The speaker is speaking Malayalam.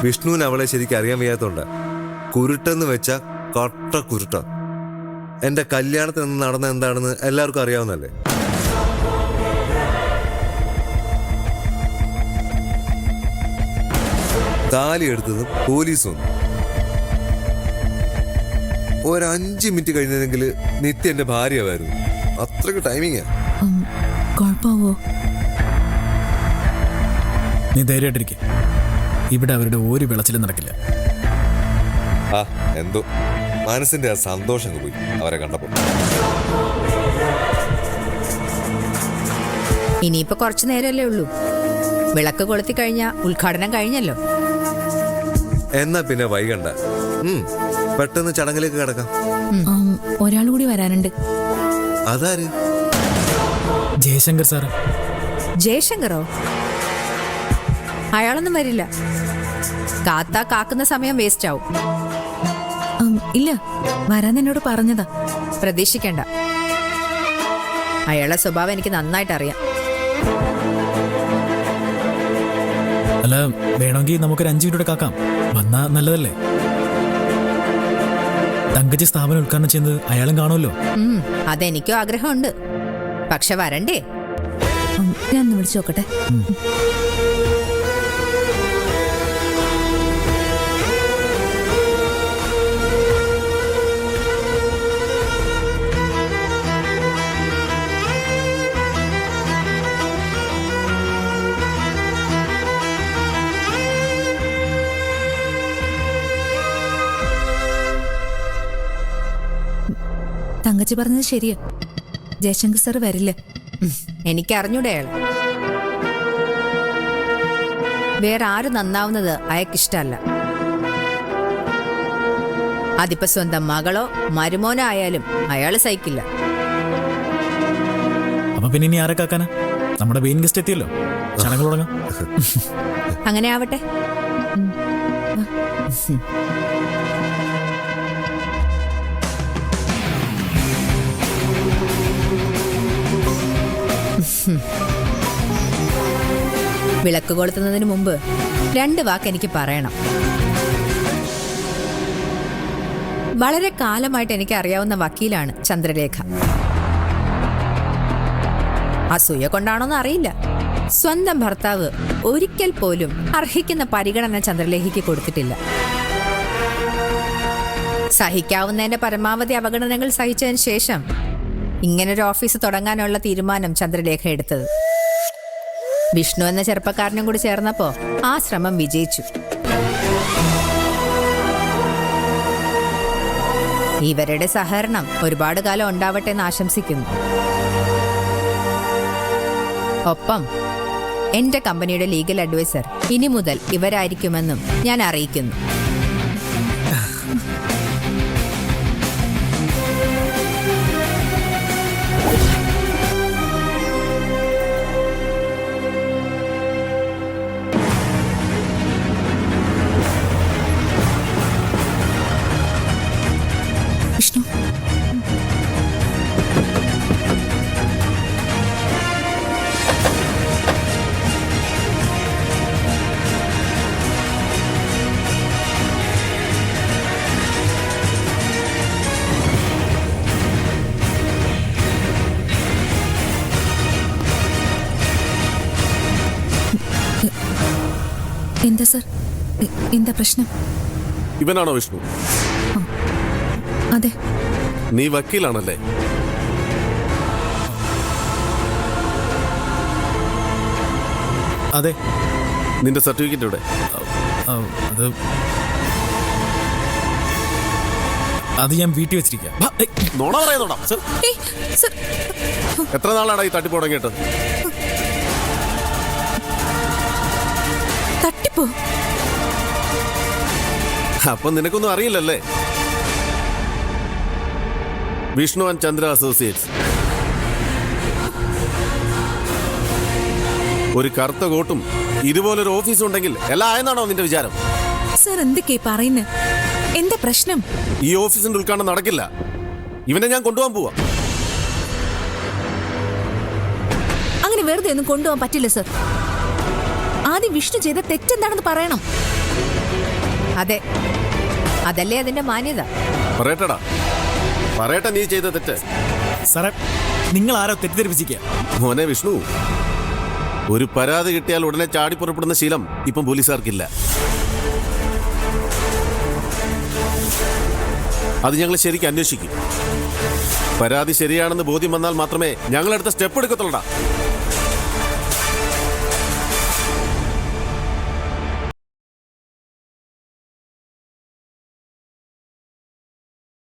വിഷ്ണുവിന് അവളെ ശരിക്കും അറിയാൻ വയ്യാത്തോണ്ട കുരുട്ടെന്ന് വെച്ച കട്ട കുരുട്ട. എന്റെ കല്യാണത്തിൽ നിന്ന് നടന്ന എന്താണെന്ന് എല്ലാവർക്കും അറിയാവുന്നല്ലേ. താലി എടുത്തത് പോലീസ് വന്നു. ഒരു 5 മിനിറ്റ് കഴിഞ്ഞതെങ്കിൽ നിത്യ എന്റെ ഭാര്യയായിരുന്നു. അത്രയ്ക്ക് ടൈമിങ്ങാ. കുഴപ്പമാവോ? നീ ധൈര്യമായിട്ടിരിക്കെ. ഇവിടെ അവരുടെ ഒരു വിളച്ചിലും നടക്കില്ല. എന്തോ മനസ്സിന്റെ ആ സന്തോഷം പോയി അവരെ കണ്ടപ്പോ. ഇനിയിപ്പോ കുറച്ചു നേരമല്ലേ ഉള്ളൂ. വിളക്ക് കൊളുത്തി കഴിഞ്ഞ ഉദ്ഘാടനം കഴിഞ്ഞല്ലോ. എന്നാ പിന്നെ വൈകണ്ട, പെട്ടെന്ന് ചടങ്ങിലേക്ക് കിടക്കാം. ഒരാൾ കൂടി വരാനുണ്ട്. അതാര്? ജയശങ്കർ സാറ്. ജയശങ്കറോ? അയാളൊന്നും വരില്ല. കാക്കുന്ന സമയം വേസ്റ്റ് ആവും. ഇല്ല, വരാൻ എന്നോട് പറഞ്ഞതാ. പ്രതീക്ഷിക്കണ്ട. അയാളുടെ സ്വഭാവം എനിക്ക് നന്നായിട്ട് അറിയാം. അല്ല, വേണമെങ്കിൽ നമുക്കൊരു 5 മിനിറ്റ് കാക്കാം. വന്നാ നല്ലതല്ലേ? തങ്കച്ചി സ്ഥാപനം ഉദ്ഘാടനം ചെയ്യുന്നത് അയാളും കാണുമല്ലോ. അതെനിക്കും ആഗ്രഹമുണ്ട്. പക്ഷെ വരണ്ടേ? ഞാൻ ഒന്ന് വിളിച്ചു നോക്കട്ടെ. തങ്കച്ചി പറഞ്ഞത് ശരിയാ. ജയശങ്കർ സാർ വരില്ല. എനിക്കറിഞ്ഞൂടെ അയാൾ. വേറെ ആരും നന്നാവുന്നത് അയാൾക്കിഷ്ടല്ല. അതിപ്പോ സ്വന്തം മകളോ മരുമോനോ ആയാലും അയാൾ സഹിക്കില്ല. അപ്പൊ പിന്നെ ഇനി ആരെ കാക്കാനാ? നമ്മുടെ മെയിൻ ഗസ്റ്റ് എത്തിയല്ലോ. ചടങ്ങ് തുടങ്ങാം. അങ്ങനെ ആവട്ടെ. വിളക്ക് കൊളുത്തുന്നതിന് മുമ്പ് 2 വാക്ക് എനിക്ക് പറയണം. വളരെ കാലമായിട്ട് എനിക്ക് അറിയാവുന്ന വക്കീലാണ് ചന്ദ്രലേഖ. അസൂയ കൊണ്ടാണോന്ന് അറിയില്ല, സ്വന്തം ഭർത്താവ് ഒരിക്കൽ പോലും അർഹിക്കുന്ന പരിഗണന ചന്ദ്രലേഖയ്ക്ക് കൊടുത്തിട്ടില്ല. സഹിക്കാവുന്നതിന്റെ പരമാവധി അവഗണനകൾ സഹിച്ചതിന് ശേഷം ഇങ്ങനൊരു ഓഫീസ് തുടങ്ങാനുള്ള തീരുമാനം ചന്ദ്രലേഖ എടുത്തത്. വിഷ്ണു എന്ന ചെറുപ്പക്കാരനും കൂടി ചേർന്നപ്പോ ആ ശ്രമം വിജയിച്ചു. ഇവരുടെ സഹകരണം ഒരുപാട് കാലം ഉണ്ടാവട്ടെ എന്ന് ആശംസിക്കുന്നു. ഒപ്പം എന്റെ കമ്പനിയുടെ ലീഗൽ അഡ്വൈസർ ഇനി മുതൽ ഇവരായിരിക്കുമെന്നും ഞാൻ അറിയിക്കുന്നു. വിഷ്ണു, എന്താ സർ? എന്താ പ്രശ്നം? ഇവനാണോ വിഷ്ണു? അതെ. നീ വക്കീലാണല്ലേ? അതെ. നിന്റെ സർട്ടിഫിക്കറ്റ് ഇവിടെ? അത് ഞാൻ വീട്ടിൽ വെച്ചിരിക്കാം. നോണ പറയുന്നോടാ. എത്ര നാളാണ് ഈ തട്ടിപ്പ് തുടങ്ങിയിട്ട്? തട്ടിപ്പോ? അപ്പൊ നിനക്കൊന്നും അറിയില്ലല്ലേ? Vishnu and Chandra associates. ഒരു കറുത്ത കോട്ടും ഇതുപോലൊരു ഓഫീസും ഉണ്ടെങ്കിൽ എല്ലാം ആയെന്നാണോ നിന്റെ വിചാരം? സർ, എന്തൊക്കെയാ പറയുന്നത്? എന്താ പ്രശ്നം? ഈ ഓഫീസിന്റെ ഉദ്ഘാടനം നടക്കില്ല. ഇവനെ ഞാൻ കൊണ്ടുപോകാൻ പോവാ. അങ്ങനെ വെറുതെ ഒന്നും കൊണ്ടുപോകാൻ പറ്റില്ല സർ. ആദ്യം വിഷ്ണു ചെയ്ത തെറ്റെന്താണെന്ന് പറയണം. അതെ, അതല്ലേ അതിന്റെ മാന്യത. പറയട്ടടാ, പറയട്ടെ നീ ചെയ്ത തെറ്റ്. സാറേ, നിങ്ങൾ ആരോ തെറ്റിദ്ധരിപ്പിച്ചിരിക്കുക. മോനെ വിഷ്ണു, ഒരു പരാതി കിട്ടിയാൽ ഉടനെ ചാടി പുറപ്പെടുന്ന ശീലം ഇപ്പം പോലീസുകാർക്കില്ല. അത് ഞങ്ങൾ ശരിക്കും അന്വേഷിക്കും. പരാതി ശരിയാണെന്ന് ബോധ്യം വന്നാൽ മാത്രമേ ഞങ്ങളെടുത്ത സ്റ്റെപ്പ് എടുക്കത്തുള്ളടാ.